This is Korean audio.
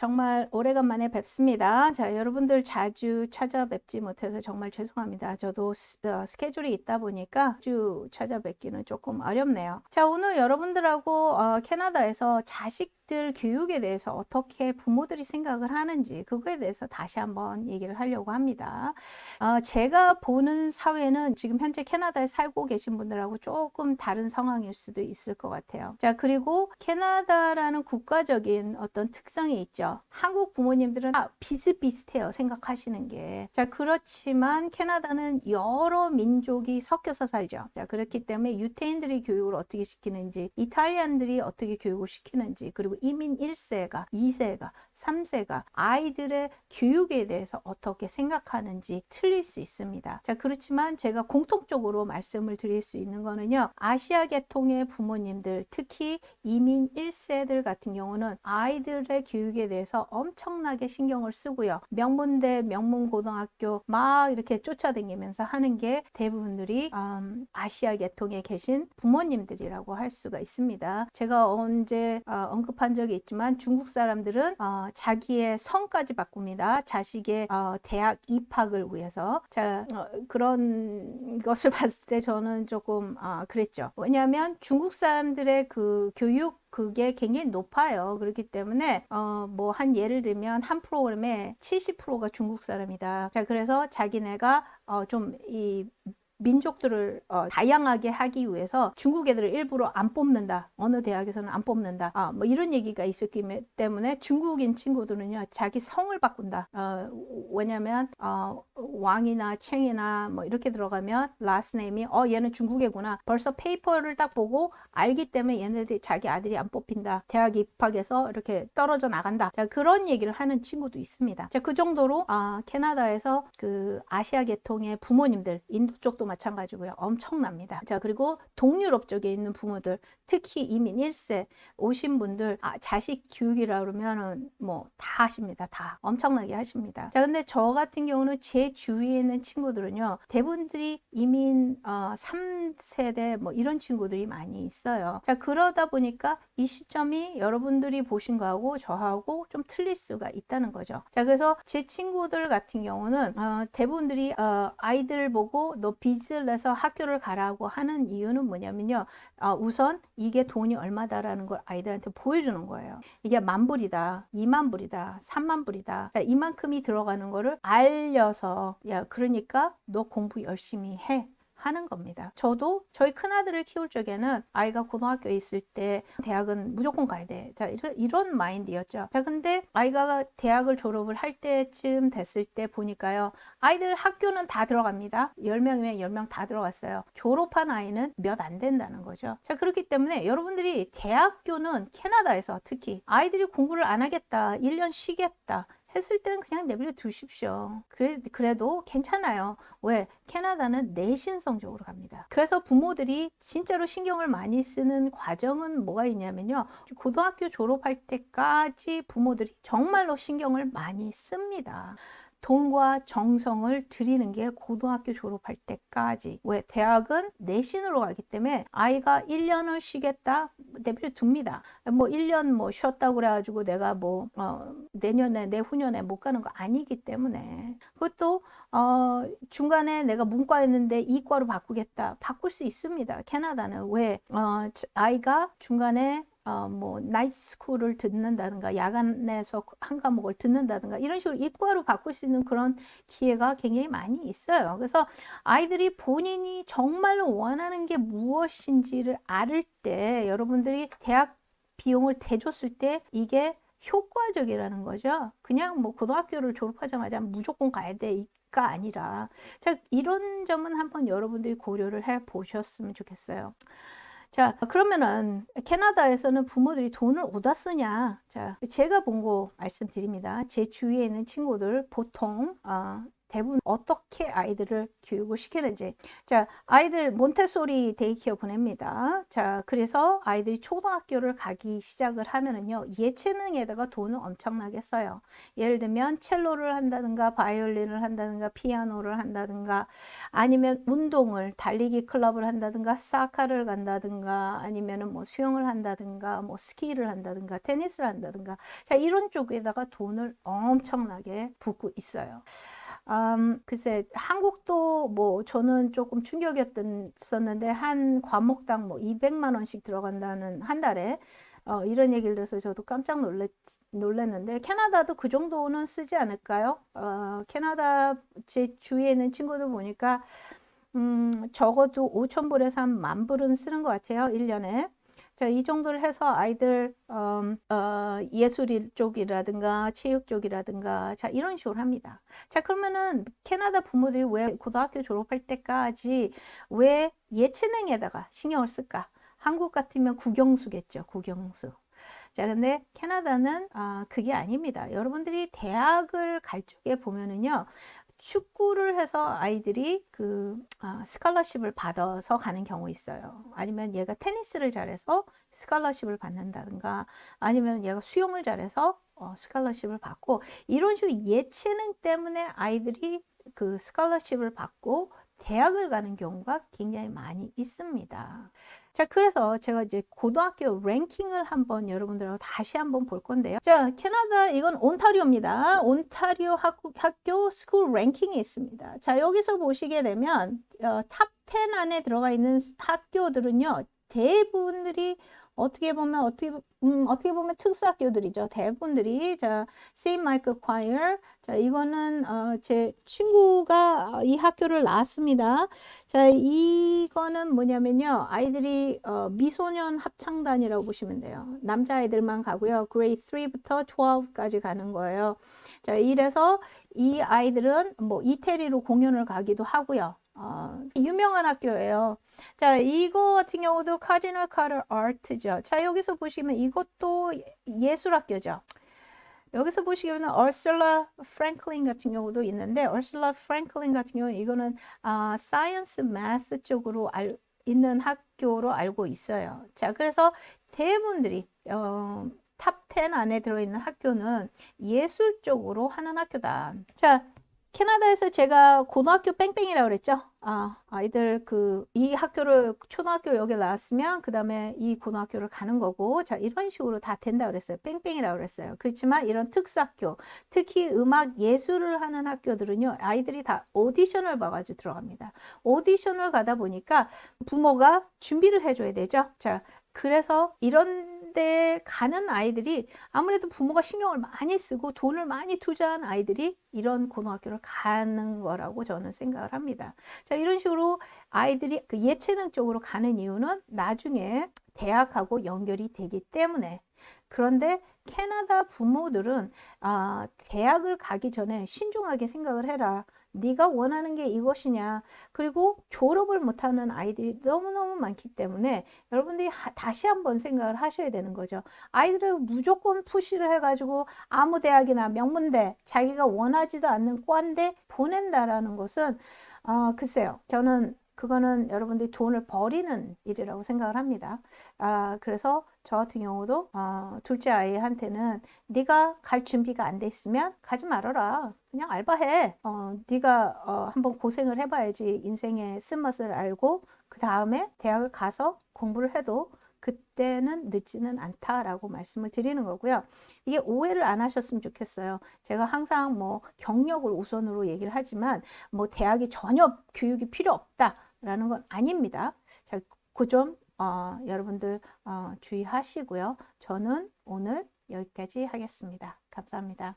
정말 오래간만에 뵙습니다. 자, 여러분들 자주 찾아뵙지 못해서 정말 죄송합니다. 저도 스케줄이 있다 보니까 자주 찾아뵙기는 조금 어렵네요. 자, 오늘 여러분들하고 캐나다에서 자식들 교육에 대해서 어떻게 부모들이 생각을 하는지 그거에 대해서 다시 한번 얘기를 하려고 합니다. 제가 보는 사회는 지금 현재 캐나다에 살고 계신 분들하고 조금 다른 상황일 수도 있을 것 같아요. 자, 그리고 캐나다라는 국가적인 어떤 특성이 있죠. 한국 부모님들은 다 비슷비슷해요. 생각하시는 게. 자, 그렇지만 캐나다는 여러 민족이 섞여서 살죠. 자, 그렇기 때문에 유태인들이 교육을 어떻게 시키는지, 이탈리안들이 어떻게 교육을 시키는지, 그리고 이민 1세가, 2세가, 3세가 아이들의 교육에 대해서 어떻게 생각하는지 틀릴 수 있습니다. 자, 그렇지만 제가 공통적으로 말씀을 드릴 수 있는 거는요. 아시아 계통의 부모님들, 특히 이민 1세들 같은 경우는 아이들의 교육에 대해서 엄청나게 신경을 쓰고요. 명문대, 명문고등학교 막 이렇게 쫓아다니면서 하는 게 대부분들이 아시아 계통에 계신 부모님들이라고 할 수가 있습니다. 제가 언제 언급한 적이 있지만 중국 사람들은 자기의 성까지 바꿉니다. 자식의 대학 입학을 위해서. 자, 그런 것을 봤을 때 저는 조금 그랬죠. 왜냐하면 중국 사람들의 그 교육 그게 굉장히 높아요. 그렇기 때문에 뭐 한 예를 들면 한 프로그램에 70%가 중국 사람이다. 자, 그래서 자기네가 좀 이 민족들을 다양하게 하기 위해서 중국 애들을 일부러 안 뽑는다. 어느 대학에서는 안 뽑는다. 뭐 이런 얘기가 있었기 때문에 중국인 친구들은요, 자기 성을 바꾼다. 왜냐면 왕이나 챙이나 뭐 이렇게 들어가면 last name이 얘는 중국애구나. 벌써 페이퍼를 딱 보고 알기 때문에 얘네들이 자기 아들이 안 뽑힌다. 대학 입학해서 이렇게 떨어져 나간다. 자, 그런 얘기를 하는 친구도 있습니다. 자, 그 정도로 캐나다에서 그 아시아 계통의 부모님들, 인도 쪽도 마찬가지고요. 엄청납니다. 자, 그리고 동유럽 쪽에 있는 부모들, 특히 이민 1세 오신 분들 자식 교육이라 그러면은 뭐 다 하십니다. 다 엄청나게 하십니다. 자, 근데 저 같은 경우는 제 주위에 있는 친구들은요, 대부분들이 이민 3세대 뭐 이런 친구들이 많이 있어요. 자, 그러다 보니까 이 시점이 여러분들이 보신 거하고 저하고 좀 틀릴 수가 있다는 거죠. 자, 그래서 제 친구들 같은 경우는 대부분들이 아이들 보고 너 빚을 내서 학교를 가라고 하는 이유는 뭐냐면요, 우선 이게 돈이 얼마다라는 걸 아이들한테 보여주는 거예요. 이게 10,000불이다, 20,000불이다, 30,000불이다. 자, 이만큼이 들어가는 거를 알려서, 야, 그러니까 너 공부 열심히 해 하는 겁니다. 저도 저희 큰아들을 키울 적에는 아이가 고등학교에 있을 때 대학은 무조건 가야 돼. 자, 이런 마인드였죠. 자, 근데 아이가 대학을 졸업을 할 때쯤 됐을 때 보니까요, 아이들 학교는 다 들어갑니다. 10명이면 10명 다 들어갔어요. 졸업한 아이는 몇 안 된다는 거죠. 자, 그렇기 때문에 여러분들이 대학교는 캐나다에서 특히 아이들이 공부를 안 하겠다, 1년 쉬겠다 했을 때는 그냥 내버려 두십시오. 그래도 괜찮아요. 왜? 캐나다는 내신 성적으로 갑니다. 그래서 부모들이 진짜로 신경을 많이 쓰는 과정은 뭐가 있냐면요, 고등학교 졸업할 때까지 부모들이 정말로 신경을 많이 씁니다. 돈과 정성을 들이는 게 고등학교 졸업할 때까지. 왜? 대학은 내신으로 가기 때문에 아이가 1년을 쉬겠다? 내버려 둡니다. 뭐 1년 뭐 쉬었다고 그래가지고 내가 뭐 내년에 내후년에 못 가는 거 아니기 때문에. 그것도 중간에 내가 문과였는데 이과로 바꾸겠다. 바꿀 수 있습니다. 캐나다는. 왜? 아이가 중간에 뭐 나이트 스쿨을 듣는다든가 야간에서 한 과목을 듣는다든가 이런 식으로 이과로 바꿀 수 있는 그런 기회가 굉장히 많이 있어요. 그래서 아이들이 본인이 정말로 원하는 게 무엇인지를 알 때 여러분들이 대학 비용을 대줬을 때 이게 효과적이라는 거죠. 그냥 뭐 고등학교를 졸업하자마자 무조건 가야 돼가 아니라. 자, 이런 점은 한번 여러분들이 고려를 해 보셨으면 좋겠어요. 자, 그러면은 캐나다에서는 부모들이 돈을 어디다 쓰냐? 자, 제가 본 거 말씀드립니다. 제 주위에 있는 친구들 보통 대부분 어떻게 아이들을 교육을 시키는지. 자, 아이들 몬테소리 데이케어 보냅니다. 자, 그래서 아이들이 초등학교를 가기 시작을 하면은요, 예체능에다가 돈을 엄청나게 써요. 예를 들면 첼로를 한다든가 바이올린을 한다든가 피아노를 한다든가 아니면 운동을 달리기 클럽을 한다든가 사카를 간다든가 아니면은 뭐 수영을 한다든가 뭐 스키를 한다든가 테니스를 한다든가 자, 이런 쪽에다가 돈을 엄청나게 붓고 있어요. 글쎄, 한국도 뭐 저는 조금 충격이었었는데 한 과목당 뭐 200만 원씩 들어간다는 한 달에 이런 얘기를 들어서 저도 깜짝 놀랐는데 캐나다도 그 정도는 쓰지 않을까요? 캐나다 제 주위에 있는 친구들 보니까 적어도 5,000불에서 한 10,000불은 쓰는 것 같아요. 1년에. 자, 이 정도를 해서 아이들 예술 쪽이라든가 체육 쪽이라든가 자, 이런 식으로 합니다. 자, 그러면은 캐나다 부모들이 왜 고등학교 졸업할 때까지 왜 예체능에다가 신경을 쓸까? 한국 같으면 국영수겠죠. 국영수. 자, 근데 캐나다는 그게 아닙니다. 여러분들이 대학을 갈 적에 보면은요. 축구를 해서 아이들이 그 스칼러십을 받아서 가는 경우 있어요. 아니면 얘가 테니스를 잘해서 스칼러십을 받는다든가 아니면 얘가 수영을 잘해서 스칼러십을 받고 이런 식으로 예체능 때문에 아이들이 그 스칼러십을 받고 대학을 가는 경우가 굉장히 많이 있습니다. 자, 그래서 제가 이제 고등학교 랭킹을 한번 여러분들하고 다시 한번 볼 건데요. 자, 캐나다 이건 온타리오입니다. 온타리오 학교 스쿨 랭킹이 있습니다. 자, 여기서 보시게 되면 탑 10 안에 들어가 있는 학교들은요. 대부분들이 어떻게 보면 특수학교들이죠. 대부분들이 자, 세인트 마이클 콰이어. 자, 이거는 제 친구가 이 학교를 나왔습니다. 자, 이거는 뭐냐면요. 아이들이 미소년 합창단이라고 보시면 돼요. 남자아이들만 가고요. 그레이드 3부터 12까지 가는 거예요. 자, 이래서 이 아이들은 뭐 이태리로 공연을 가기도 하고요. 유명한 학교예요. 자, 이거 같은 경우도 카디널 카터 아트죠. 자, 여기서 보시면 이것도 예술학교죠. 여기서 보시면 얼슐라 프랭클린 같은 경우도 있는데 얼슐라 프랭클린 같은 경우는 이거는 사이언스 매스 쪽으로 있는 학교로 알고 있어요. 자, 그래서 대부분들이 탑 10 안에 들어있는 학교는 예술 쪽으로 하는 학교다. 자, 캐나다에서 제가 고등학교 뺑뺑이라고 그랬죠. 아이들 이 학교를 초등학교 여기 나왔으면 그 다음에 이 고등학교를 가는 거고 자, 이런 식으로 다 된다 그랬어요. 뺑뺑이라고 그랬어요. 그렇지만 이런 특수학교, 특히 음악 예술을 하는 학교들은요, 아이들이 다 오디션을 봐가지고 들어갑니다. 오디션을 가다 보니까 부모가 준비를 해줘야 되죠. 자, 그래서 이런 데 가는 아이들이 아무래도 부모가 신경을 많이 쓰고 돈을 많이 투자한 아이들이 이런 고등학교를 가는 거라고 저는 생각을 합니다. 자, 이런 식으로 아이들이 그 예체능 쪽으로 가는 이유는 나중에 대학하고 연결이 되기 때문에. 그런데 캐나다 부모들은 대학을 가기 전에 신중하게 생각을 해라. 네가 원하는 게 이것이냐. 그리고 졸업을 못하는 아이들이 너무너무 많기 때문에 여러분들이 다시 한번 생각을 하셔야 되는 거죠. 아이들을 무조건 푸시를 해가지고 아무 대학이나 명문대 자기가 원하지도 않는 과인데 보낸다라는 것은 글쎄요. 저는 그거는 여러분들이 돈을 버리는 일이라고 생각을 합니다. 그래서 저 같은 경우도 둘째 아이한테는 네가 갈 준비가 안 돼 있으면 가지 말아라. 그냥 알바해. 네가 한번 고생을 해봐야지 인생의 쓴맛을 알고 그 다음에 대학을 가서 공부를 해도 그때는 늦지는 않다라고 말씀을 드리는 거고요. 이게 오해를 안 하셨으면 좋겠어요. 제가 항상 뭐 경력을 우선으로 얘기를 하지만 뭐 대학이 전혀 교육이 필요 없다라는 건 아닙니다. 자, 그 점 여러분들 주의하시고요. 저는 오늘 여기까지 하겠습니다. 감사합니다.